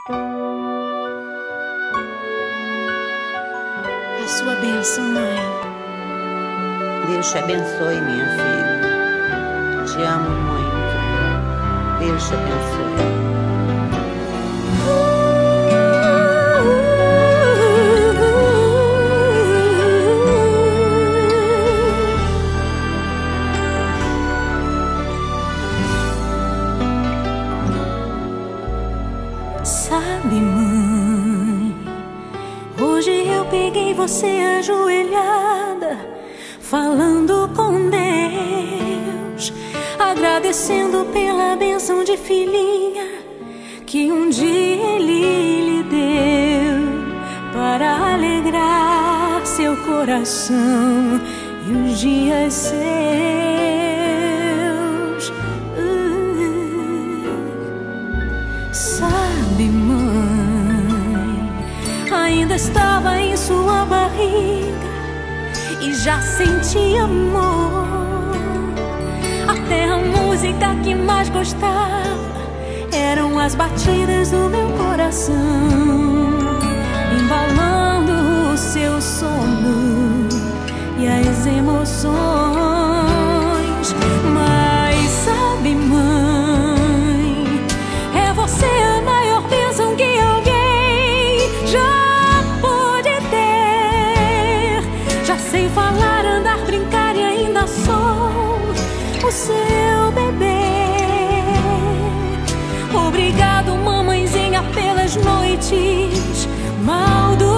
A sua bênção, mãe. Deus te abençoe, minha filha. Te amo muito. Deus te abençoe. Sabe, mãe, hoje eu peguei você ajoelhada, falando com Deus, agradecendo pela bênção de filhinha que um dia Ele lhe deu, para alegrar seu coração e os dias seus. Sabe, mãe, ainda estava em sua barriga e já sentia amor. Até a música que mais gostava eram as batidas do meu coração, embalando o seu sono e as emoções. Mas sabe, mãe, é você a maior bênção que alguém já pôde ter. Já sei falar, andar, brincar e ainda sou o seu bebê. Obrigado, mamãezinha, pelas noites mal dormidas.